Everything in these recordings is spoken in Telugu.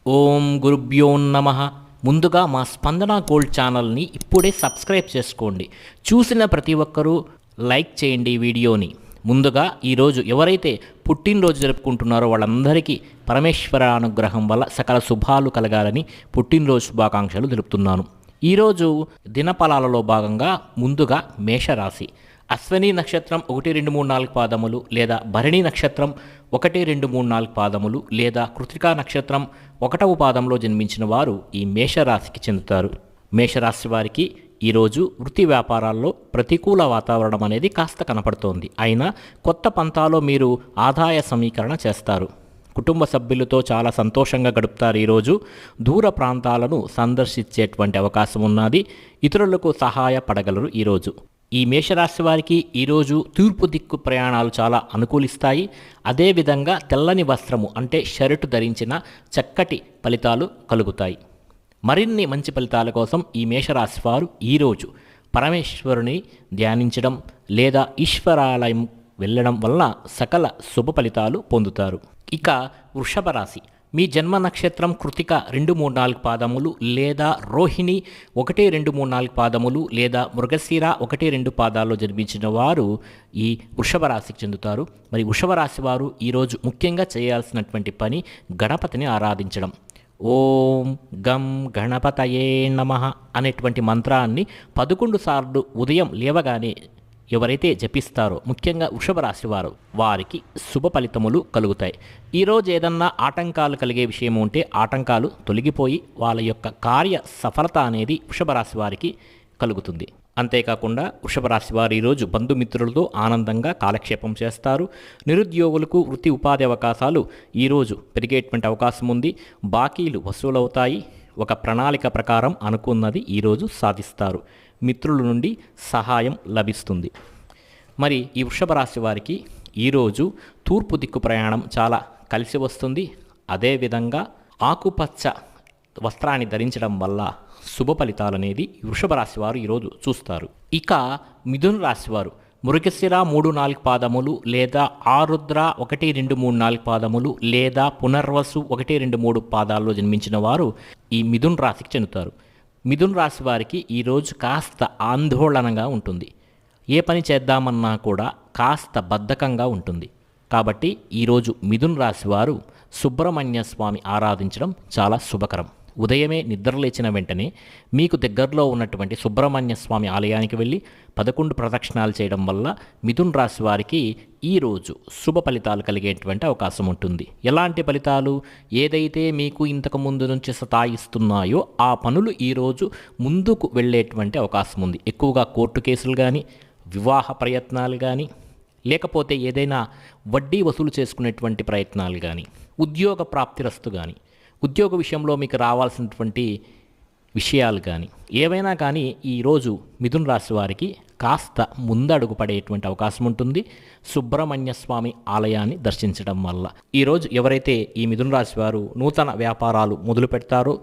ఓం గురుభ్యో నమః. ముందుగా మా స్పందన గోల్డ్ ఛానల్ని ఇప్పుడే సబ్స్క్రైబ్ చేసుకోండి. చూసిన ప్రతి ఒక్కరూ లైక్ చేయండి వీడియోని. ముందుగా ఈరోజు ఎవరైతే పుట్టినరోజు జరుపుకుంటున్నారో వాళ్ళందరికీ పరమేశ్వర అనుగ్రహం వల్ల సకల శుభాలు కలగాలని పుట్టినరోజు శుభాకాంక్షలు తెలుపుతున్నాను. ఈరోజు దినఫలాలలో భాగంగా ముందుగా మేషరాశి. అశ్వని నక్షత్రం 1, 2, 3, 4 పాదములు లేదా భరణి నక్షత్రం 1, 2, 3, 4 పాదములు లేదా కృత్తికా నక్షత్రం 1వ పాదంలో జన్మించిన వారు ఈ మేషరాశికి చెందుతారు. మేషరాశి వారికి ఈరోజు వృత్తి వ్యాపారాల్లో ప్రతికూల వాతావరణం అనేది కాస్త కనపడుతోంది. అయినా కొత్త పంతాలో మీరు ఆదాయ సమీకరణ చేస్తారు. కుటుంబ సభ్యులతో చాలా సంతోషంగా గడుపుతారు. ఈరోజు దూర ప్రాంతాలను సందర్శించేటువంటి అవకాశం ఉన్నది. ఇతరులకు సహాయపడగలరు. ఈరోజు ఈ మేషరాశి వారికి ఈరోజు తూర్పు దిక్కు ప్రయాణాలు చాలా అనుకూలిస్తాయి. అదేవిధంగా తెల్లని వస్త్రము అంటే షర్టు ధరించిన చక్కటి ఫలితాలు కలుగుతాయి. మరిన్ని మంచి ఫలితాల కోసం ఈ మేషరాశి వారు ఈరోజు పరమేశ్వరుని ధ్యానించడం లేదా ఈశ్వరాలయం వెళ్ళడం వల్ల సకల శుభ ఫలితాలు పొందుతారు. ఇక వృషభ రాశి. మీ జన్మ నక్షత్రం కృతిక 2, 3, 4 పాదములు లేదా రోహిణి 1, 2, 3, 4 పాదములు లేదా మృగశిర 1, 2 పాదాల్లో జన్మించిన వారు ఈ వృషభ రాశికి చెందుతారు. మరి వృషభ రాశి వారు ఈరోజు ముఖ్యంగా చేయాల్సినటువంటి పని గణపతిని ఆరాధించడం. ఓం గం గణపతయే నమః అనేటువంటి మంత్రాన్ని 11 సార్లు ఉదయం లేవగానే ఎవరైతే జపిస్తారో ముఖ్యంగా వృషభ రాశి వారు వారికి శుభ ఫలితములు కలుగుతాయి. ఈరోజు ఏదన్నా ఆటంకాలు కలిగే విషయం ఉంటే ఆటంకాలు తొలగిపోయి వాళ్ళ యొక్క కార్య సఫలత అనేది వృషభ రాశి వారికి కలుగుతుంది. అంతేకాకుండా వృషభ రాశి వారు ఈరోజు బంధుమిత్రులతో ఆనందంగా కాలక్షేపం చేస్తారు. నిరుద్యోగులకు వృత్తి ఉపాధి అవకాశాలు ఈరోజు పెరిగేటువంటి అవకాశం ఉంది. బాకీలు వసూలవుతాయి. ఒక ప్రణాళిక ప్రకారం అనుకున్నది ఈరోజు సాధిస్తారు. మిత్రుల నుండి సహాయం లభిస్తుంది. మరి ఈ వృషభ రాశి వారికి ఈరోజు తూర్పు దిక్కు ప్రయాణం చాలా కలిసి వస్తుంది. అదేవిధంగా ఆకుపచ్చ వస్త్రాన్ని ధరించడం వల్ల శుభ ఫలితాలు అనేది వృషభ రాశి వారు ఈరోజు చూస్తారు. ఇక మిథున రాశి వారు మృగశిర 3, 4 పాదములు లేదా ఆరుద్ర 1, 2, 3, 4 పాదములు లేదా పునర్వసు 1, 2, 3 పాదాల్లో జన్మించిన వారు ఈ మిథున రాశికి చెందుతారు. మిథున రాశి వారికి ఈరోజు కాస్త ఆందోళనగా ఉంటుంది. ఏ పని చేద్దామన్నా కూడా కాస్త బద్ధకంగా ఉంటుంది. కాబట్టి ఈరోజు మిథున రాశి వారు సుబ్రహ్మణ్య స్వామి ఆరాధించడం చాలా శుభకరం. ఉదయమే నిద్రలేచిన వెంటనే మీకు దగ్గరలో ఉన్నటువంటి సుబ్రహ్మణ్య స్వామి ఆలయానికి వెళ్ళి 11 ప్రదక్షిణాలు చేయడం వల్ల మిథున రాశి వారికి ఈరోజు శుభ ఫలితాలు కలిగేటువంటి అవకాశం ఉంటుంది. ఎలాంటి ఫలితాలు? ఏదైతే మీకు ఇంతకు ముందు నుంచి సతాయిస్తున్నాయో ఆ పనులు ఈరోజు ముందుకు వెళ్ళేటువంటి అవకాశం ఉంది. ఎక్కువగా కోర్టు కేసులు కానీ, వివాహ ప్రయత్నాలు కానీ, లేకపోతే ఏదైనా వడ్డీ వసూలు చేసుకునేటువంటి ప్రయత్నాలు కానీ, ఉద్యోగ ప్రాప్తిరస్తు కానీ, ఉద్యోగ విషయంలో మీకు రావాల్సినటువంటి విషయాలు కానీ ఏవైనా కానీ ఈరోజు మిథున రాశి వారికి కాస్త ముందడుగు పడేటువంటి అవకాశం ఉంటుంది. సుబ్రహ్మణ్య స్వామి ఆలయాన్ని దర్శించడం వల్ల ఈరోజు ఎవరైతే ఈ మిథున రాశి వారు నూతన వ్యాపారాలు మొదలు పెడతారో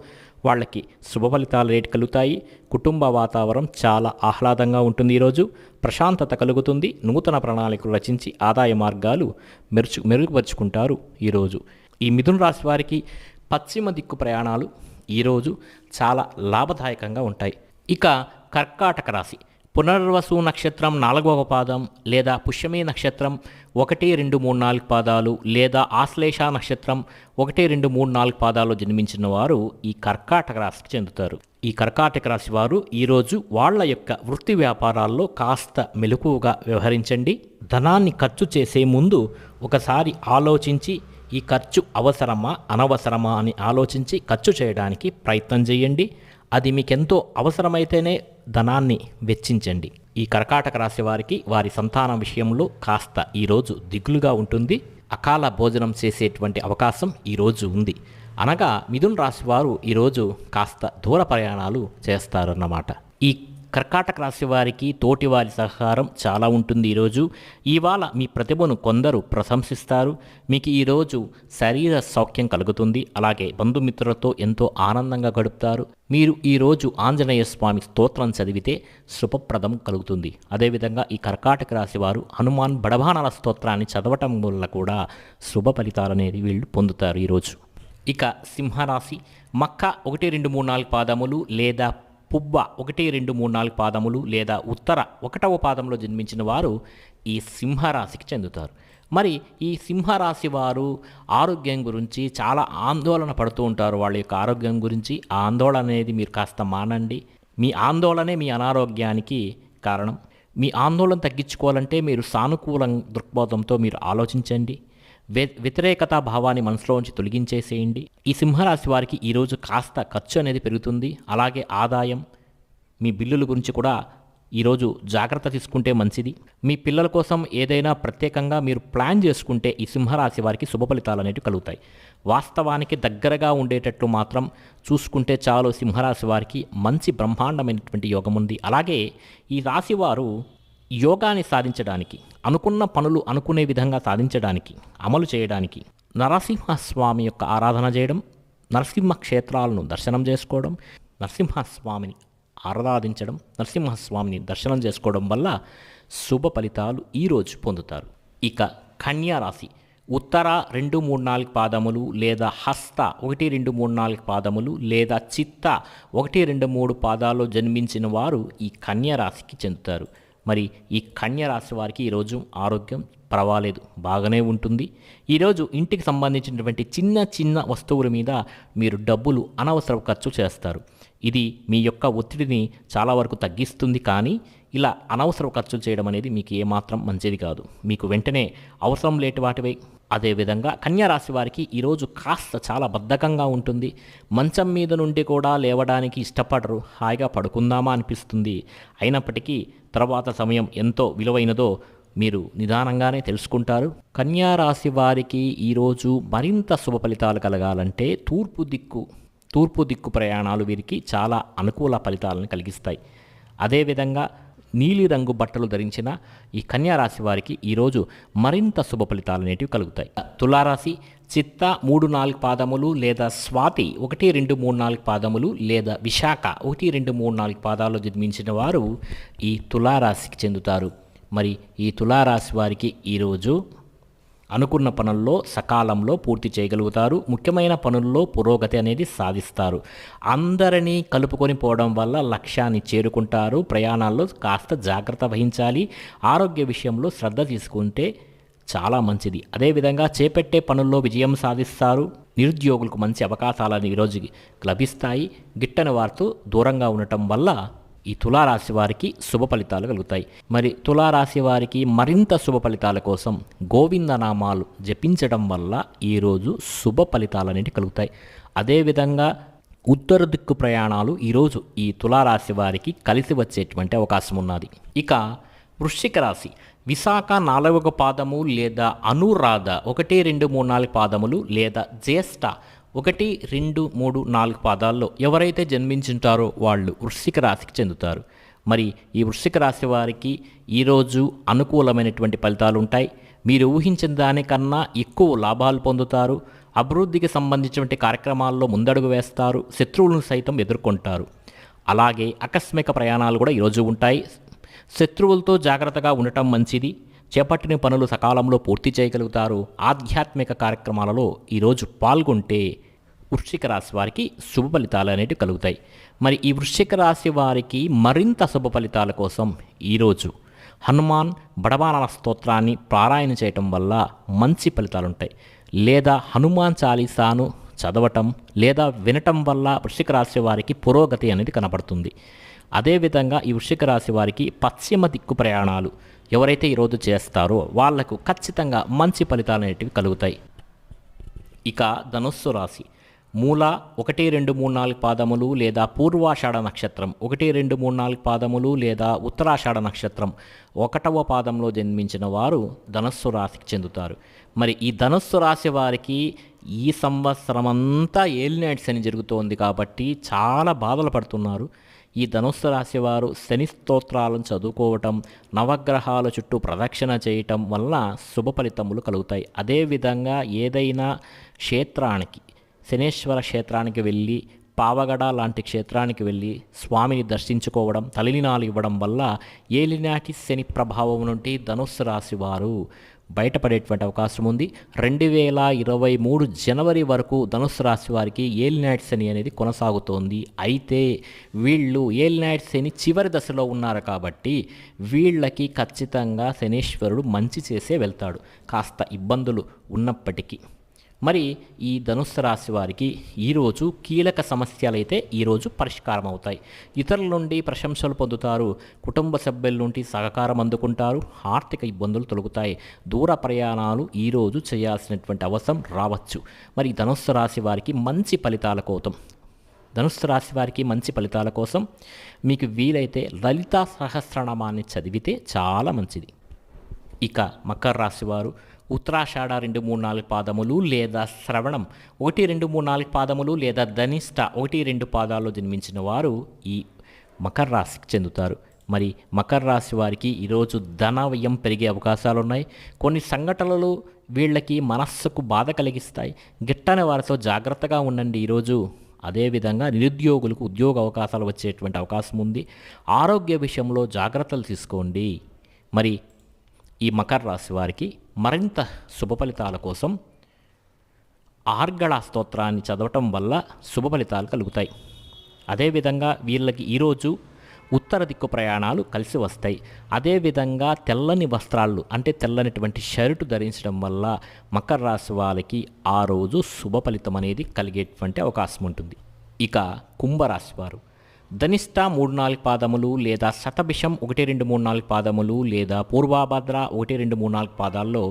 వాళ్ళకి శుభ ఫలితాలు రేటు కలుగుతాయి. కుటుంబ వాతావరణం చాలా ఆహ్లాదంగా ఉంటుంది. ఈరోజు ప్రశాంతత కలుగుతుంది. నూతన ప్రణాళికలు రచించి ఆదాయ మార్గాలు మెరుగుపరుచుకుంటారు. ఈరోజు ఈ మిథున రాశి వారికి పశ్చిమ దిక్కు ప్రయాణాలు ఈరోజు చాలా లాభదాయకంగా ఉంటాయి. ఇక కర్కాటక రాశి. పునర్వసు నక్షత్రం 4వ పాదం లేదా పుష్యమి నక్షత్రం 1, 2, 3, 4 పాదాలు లేదా ఆశ్లేష నక్షత్రం 1, 2, 3, 4 పాదాలు జన్మించిన వారు ఈ కర్కాటక రాశికి చెందుతారు. ఈ కర్కాటక రాశి వారు ఈరోజు వాళ్ళ యొక్క వృత్తి వ్యాపారాల్లో కాస్త మెలకువగా వ్యవహరించండి. ధనాన్ని ఖర్చు చేసే ముందు ఒకసారి ఆలోచించి ఈ ఖర్చు అవసరమా అనవసరమా అని ఆలోచించి ఖర్చు చేయడానికి ప్రయత్నం చేయండి. అది మీకెంతో అవసరమైతేనే ధనాన్ని వెచ్చించండి. ఈ కర్కాటక రాశి వారికి వారి సంతానం విషయంలో కాస్త ఈరోజు దిగులుగా ఉంటుంది. అకాల భోజనం చేసేటువంటి అవకాశం ఈరోజు ఉంది. అనగా మిథున రాశి వారు ఈరోజు కాస్త దూర ప్రయాణాలు చేస్తారన్నమాట. ఈ కర్కాటక రాశి వారికి తోటివారి సహకారం చాలా ఉంటుంది. ఈరోజు ఇవాళ మీ ప్రతిభను కొందరు ప్రశంసిస్తారు. మీకు ఈరోజు శరీర సౌఖ్యం కలుగుతుంది. అలాగే బంధుమిత్రులతో ఎంతో ఆనందంగా గడుపుతారు. మీరు ఈరోజు ఆంజనేయ స్వామి స్తోత్రం చదివితే శుభప్రదం కలుగుతుంది. అదేవిధంగా ఈ కర్కాటక రాశి వారు హనుమాన్ బడబానల స్తోత్రాన్ని చదవటం వల్ల కూడా శుభ ఫలితాలు అనేది వీళ్ళు పొందుతారు ఈరోజు. ఇక సింహరాశి మక్క 1, 2, 3, 4 పాదములు లేదా పుబ్బ 1, 2, 3, 4 పాదములు లేదా ఉత్తర 1వ పాదంలో జన్మించిన వారు ఈ సింహరాశికి చెందుతారు. మరి ఈ సింహరాశి వారు ఆరోగ్యం గురించి చాలా ఆందోళన పడుతూ ఉంటారు. వాళ్ళ యొక్క ఆరోగ్యం గురించి ఆ ఆందోళన అనేది మీరు కాస్త మానండి. మీ ఆందోళనే మీ అనారోగ్యానికి కారణం. మీ ఆందోళన తగ్గించుకోవాలంటే మీరు సానుకూల దృక్పథంతో మీరు ఆలోచించండి. వ్యతిరేకతా భావాన్ని మనసులోంచి తొలగించేసేయండి. ఈ సింహరాశి వారికి ఈరోజు కాస్త ఖర్చు అనేది పెరుగుతుంది. అలాగే ఆదాయం, మీ బిల్లుల గురించి కూడా ఈరోజు జాగ్రత్త తీసుకుంటే మంచిది. మీ పిల్లల కోసం ఏదైనా ప్రత్యేకంగా మీరు ప్లాన్ చేసుకుంటే ఈ సింహరాశి వారికి శుభ ఫలితాలు అనేవి కలుగుతాయి. వాస్తవానికి దగ్గరగా ఉండేటట్లు మాత్రం చూసుకుంటే చాలు. సింహరాశి వారికి మంచి బ్రహ్మాండమైనటువంటి యోగం ఉంది. అలాగే ఈ రాశి వారు యోగాన్ని సాధించడానికి, అనుకున్న పనులు అనుకునే విధంగా సాధించడానికి, అమలు చేయడానికి నరసింహస్వామి యొక్క ఆరాధన చేయడం, నరసింహ క్షేత్రాలను దర్శనం చేసుకోవడం, నరసింహస్వామిని ఆరాధించడం, నరసింహస్వామిని దర్శనం చేసుకోవడం వల్ల శుభ ఫలితాలు ఈరోజు పొందుతారు. ఇక కన్యా రాశి ఉత్తర 2, 3, 4 పాదములు లేదా హస్త 1, 2, 3, 4 పాదములు లేదా చిత్త 1, 2, 3 పాదాల్లో జన్మించిన వారు ఈ కన్యా రాశికి చెందుతారు. మరి ఈ కన్యా రాశి వారికి ఈరోజు ఆరోగ్యం పర్వాలేదు, బాగానే ఉంటుంది. ఈరోజు ఇంటికి సంబంధించినటువంటి చిన్న చిన్న వస్తువుల మీద మీరు డబ్బులు అనవసర ఖర్చు చేస్తారు. ఇది మీ యొక్క ఒత్తిడిని చాలా వరకు తగ్గిస్తుంది. కానీ ఇలా అనవసర ఖర్చులు చేయడం అనేది మీకు ఏమాత్రం మంచిది కాదు. మీకు వెంటనే అవసరం లేటి వాటివే. అదేవిధంగా కన్యా రాశి వారికి ఈరోజు కాస్త చాలా బద్ధకంగా ఉంటుంది. మంచం మీద నుండి కూడా లేవడానికి ఇష్టపడరు. హాయిగా పడుకుందామా అనిపిస్తుంది. అయినప్పటికీ తర్వాత సమయం ఎంతో విలువైనదో మీరు నిదానంగానే తెలుసుకుంటారు. కన్యా రాశి వారికి ఈరోజు మరింత శుభ ఫలితాలు కలగాలంటే తూర్పు దిక్కు ప్రయాణాలు వీరికి చాలా అనుకూల ఫలితాలను కలిగిస్తాయి. అదేవిధంగా నీలిరంగు బట్టలు ధరించిన ఈ కన్యా రాశి వారికి ఈరోజు మరింత శుభ ఫలితాలు అనేటివి కలుగుతాయి. తులారాశి చిత్త 3, 4 పాదములు లేదా స్వాతి 1, 2, 3, 4 పాదములు లేదా విశాఖ 1, 2, 3, 4 పాదాల్లో జన్మించిన వారు ఈ తులారాశికి చెందుతారు. మరి ఈ తులారాశి వారికి ఈరోజు అనుకున్న పనుల్లో సకాలంలో పూర్తి చేయగలుగుతారు. ముఖ్యమైన పనుల్లో పురోగతి అనేది సాధిస్తారు. అందరినీ కలుపుకొని పోవడం వల్ల లక్ష్యాన్ని చేరుకుంటారు. ప్రయాణాల్లో కాస్త జాగ్రత్త వహించాలి. ఆరోగ్య విషయంలో శ్రద్ధ తీసుకుంటే చాలా మంచిది. అదేవిధంగా చేపట్టే పనుల్లో విజయం సాధిస్తారు. నిరుద్యోగులకు మంచి అవకాశాలను ఈరోజు లభిస్తాయి. గిట్టని వారితో దూరంగా ఉండటం వల్ల ఈ తులారాశి వారికి శుభ ఫలితాలు కలుగుతాయి. మరి తులారాశి వారికి మరింత శుభ ఫలితాల కోసం గోవిందనామాలు జపించడం వల్ల ఈరోజు శుభ ఫలితాలు అనేవి కలుగుతాయి. అదేవిధంగా ఉత్తర దిక్కు ప్రయాణాలు ఈరోజు ఈ తులారాశి వారికి కలిసి వచ్చేటువంటి అవకాశం ఉన్నది. ఇక వృశ్చిక రాశి విశాఖ 4వ పాదము లేదా అనురాధ 1, 2, 3, 4 పాదములు లేదా జ్యేష్ఠ 1, 2, 3, 4 పాదాల్లో ఎవరైతే జన్మించుంటారో వాళ్ళు వృశ్చిక రాశికి చెందుతారు. మరి ఈ వృశ్చిక రాశి వారికి ఈరోజు అనుకూలమైనటువంటి ఫలితాలు ఉంటాయి. మీరు ఊహించిన దానికన్నా ఎక్కువ లాభాలు పొందుతారు. అభివృద్ధికి సంబంధించినటువంటి కార్యక్రమాల్లో ముందడుగు వేస్తారు. శత్రువులను సైతం ఎదుర్కొంటారు. అలాగే ఆకస్మిక ప్రయాణాలు కూడా ఈరోజు ఉంటాయి. శత్రువులతో జాగ్రత్తగా ఉండటం మంచిది. చేపట్టిన పనులు సకాలంలో పూర్తి చేయగలుగుతారు. ఆధ్యాత్మిక కార్యక్రమాలలో ఈరోజు పాల్గొంటే వృశ్చిక రాశి వారికి శుభ ఫలితాలు అనేవి కలుగుతాయి. మరి ఈ వృశ్చిక రాశి వారికి మరింత శుభ ఫలితాల కోసం ఈరోజు హనుమాన్ బడబానన స్తోత్రాన్ని పారాయణ చేయటం వల్ల మంచి ఫలితాలు ఉంటాయి. లేదా హనుమాన్ చాలీసాను చదవటం లేదా వినటం వల్ల వృశ్చిక రాశి వారికి పురోగతి అనేది కనబడుతుంది. అదేవిధంగా ఈ వృశ్చిక రాశి వారికి పశ్చిమ దిక్కు ప్రయాణాలు ఎవరైతే ఈరోజు చేస్తారో వాళ్లకు ఖచ్చితంగా మంచి ఫలితాలు అనేటివి కలుగుతాయి. ఇక ధనుస్సు రాశి మూల 1, 2, 3, 4 పాదములు లేదా పూర్వాషాఢ నక్షత్రం 1, 2, 3, 4 పాదములు లేదా ఉత్తరాషాఢ నక్షత్రం 1వ పాదంలో జన్మించిన వారు ధనుస్సు రాశికి చెందుతారు. మరి ఈ ధనుస్సు రాశి వారికి ఈ సంవత్సరం అంతా ఏలినాటి శని జరుగుతోంది కాబట్టి చాలా బాధలు పడుతున్నారు. ఈ ధనుస్సు రాశి వారు శని స్తోత్రాలను చదువుకోవటం, నవగ్రహాల చుట్టూ ప్రదక్షిణ చేయటం వల్ల శుభ ఫలితములు కలుగుతాయి. అదేవిధంగా ఏదైనా క్షేత్రానికి, శనేశ్వర క్షేత్రానికి వెళ్ళి, పావగడ లాంటి క్షేత్రానికి వెళ్ళి స్వామిని దర్శించుకోవడం, తలినాలు ఇవ్వడం వల్ల ఏలినాటి శని ప్రభావం నుండి ధనుస్సు రాశి వారు బయటపడేటువంటి అవకాశం ఉంది. 2023 జనవరి వరకు ధనుస్సు రాశి వారికి ఏలినాటి శని అనేది కొనసాగుతోంది. అయితే వీళ్ళు ఏలినాటి శని చివరి దశలో ఉన్నారు కాబట్టి వీళ్ళకి ఖచ్చితంగా శనీశ్వరుడు మంచి చేసే వెళ్తాడు, కాస్త ఇబ్బందులు ఉన్నప్పటికీ. మరి ఈ ధనుస్సు రాశి వారికి ఈరోజు కీలక సమస్యలు అయితే ఈరోజు పరిష్కారం అవుతాయి. ఇతరుల నుండి ప్రశంసలు పొందుతారు, కుటుంబ సభ్యుల నుండి సహకారం అందుకుంటారు, ఆర్థిక ఇబ్బందులు తొలగుతాయి, దూర ప్రయాణాలు ఈరోజు చేయాల్సినటువంటి అవసరం రావచ్చు. మరి ధనుస్సు రాశి వారికి మంచి ఫలితాల కోసం మీకు వీలైతే లలితా సహస్రనామాన్ని చదివితే చాలా మంచిది. ఇక మకర రాశి వారు ఉత్తరాషాఢ 2, 3, 4 పాదములు లేదా శ్రవణం 1, 2, 3, 4 పాదములు లేదా ధనిష్ట 1, 2 పాదాల్లో జన్మించిన వారు ఈ మకర రాశికి చెందుతారు. మరి మకర రాశి వారికి ఈరోజు ధన వ్యయం పెరిగే అవకాశాలు ఉన్నాయి. కొన్ని సంఘటనలు వీళ్ళకి మనస్సుకు బాధ కలిగిస్తాయి. గిట్టని వారితో జాగ్రత్తగా ఉండండి ఈరోజు. అదేవిధంగా నిరుద్యోగులకు ఉద్యోగ అవకాశాలు వచ్చేటువంటి అవకాశం ఉంది. ఆరోగ్య విషయంలో జాగ్రత్తలు తీసుకోండి. మరి ఈ మకర రాశి వారికి మరింత శుభ ఫలితాల కోసం ఆర్గళ స్తోత్రాన్ని చదవటం వల్ల శుభ ఫలితాలు కలుగుతాయి. అదేవిధంగా వీళ్ళకి ఈరోజు ఉత్తర దిక్కు ప్రయాణాలు కలిసి వస్తాయి. అదేవిధంగా తెల్లని వస్త్రాలు అంటే తెల్లనిటువంటి షర్టు ధరించడం వల్ల మకర రాశి వాళ్ళకి ఆ రోజు శుభ ఫలితం అనేది కలిగేటువంటి అవకాశం ఉంటుంది. ఇక కుంభరాశి వారు ధనిష్ట 3, 4 పాదములు లేదా శతభిషం 1, 2, 3, 4 పాదములు లేదా పూర్వాభద్ర 1, 2, 3, 4 పాదాల్లో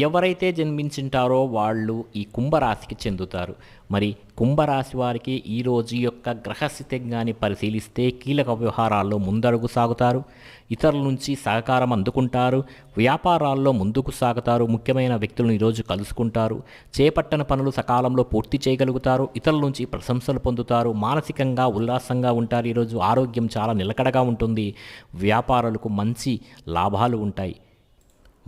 ఎవరైతే జన్మించింటారో వాళ్ళు ఈ కుంభరాశికి చెందుతారు. మరి కుంభరాశి వారికి ఈరోజు యొక్క గ్రహస్థితిని పరిశీలిస్తే కీలక వ్యవహారాల్లో ముందడుగు సాగుతారు, ఇతరుల నుంచి సహకారం అందుకుంటారు, వ్యాపారాల్లో ముందుకు సాగుతారు, ముఖ్యమైన వ్యక్తులను ఈరోజు కలుసుకుంటారు, చేపట్టిన పనులు సకాలంలో పూర్తి చేయగలుగుతారు, ఇతరుల నుంచి ప్రశంసలు పొందుతారు, మానసికంగా ఉల్లాసంగా ఉంటారు. ఈరోజు ఆరోగ్యం చాలా నిలకడగా ఉంటుంది, వ్యాపారులకు మంచి లాభాలు ఉంటాయి.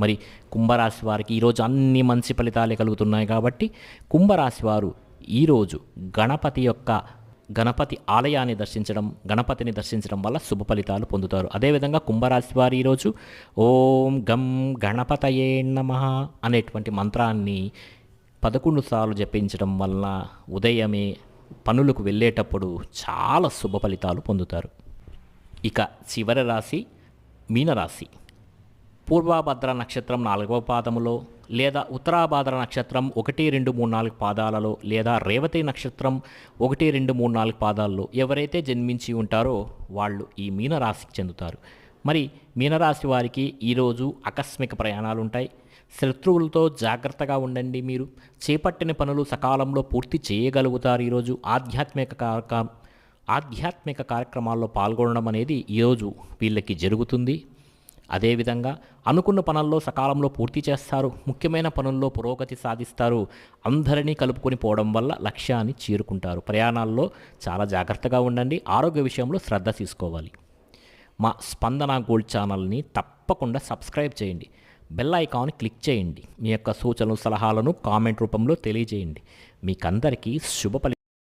మరి కుంభరాశి వారికి ఈరోజు అన్ని మంచి ఫలితాలే కలుగుతున్నాయి కాబట్టి కుంభరాశి వారు ఈరోజు గణపతి ఆలయాన్ని గణపతిని దర్శించడం వల్ల శుభ ఫలితాలు పొందుతారు. అదేవిధంగా కుంభరాశి వారు ఈరోజు ఓం గం గణపతయే నమః అనేటువంటి మంత్రాన్ని 11 సార్లు జపించడం వలన ఉదయమే పనులకు వెళ్ళేటప్పుడు చాలా శుభ ఫలితాలు పొందుతారు. ఇక చివరి రాశి మీనరాశి. పూర్వభద్ర నక్షత్రం 4వ పాదములో లేదా ఉత్తరాభాద్ర నక్షత్రం 1, 2, 3, 4 పాదాలలో లేదా రేవతి నక్షత్రం 1, 2, 3, 4 పాదాల్లో ఎవరైతే జన్మించి ఉంటారో వాళ్ళు ఈ మీనరాశికి చెందుతారు. మరి మీనరాశి వారికి ఈరోజు ఆకస్మిక ప్రయాణాలు ఉంటాయి. శత్రువులతో జాగ్రత్తగా ఉండండి. మీరు చేపట్టిన పనులు సకాలంలో పూర్తి చేయగలుగుతారు. ఈరోజు ఆధ్యాత్మిక కార్యక్రమాల్లో పాల్గొనడం అనేది ఈరోజు వీళ్ళకి జరుగుతుంది. అదేవిధంగా అనుకున్న పనుల్లో సకాలంలో పూర్తి చేస్తారు, ముఖ్యమైన పనుల్లో పురోగతి సాధిస్తారు, అందరినీ కలుపుకొని పోవడం వల్ల లక్ష్యాన్ని చేరుకుంటారు. ప్రయాణాల్లో చాలా జాగ్రత్తగా ఉండండి, ఆరోగ్య విషయంలో శ్రద్ధ తీసుకోవాలి. మా స్పందన గోల్డ్ ఛానల్ని తప్పకుండా సబ్స్క్రైబ్ చేయండి, బెల్ ఐకాన్ క్లిక్ చేయండి, మీ యొక్క సూచనలు సలహాలను కామెంట్ రూపంలో తెలియజేయండి. మీకందరికీ శుభ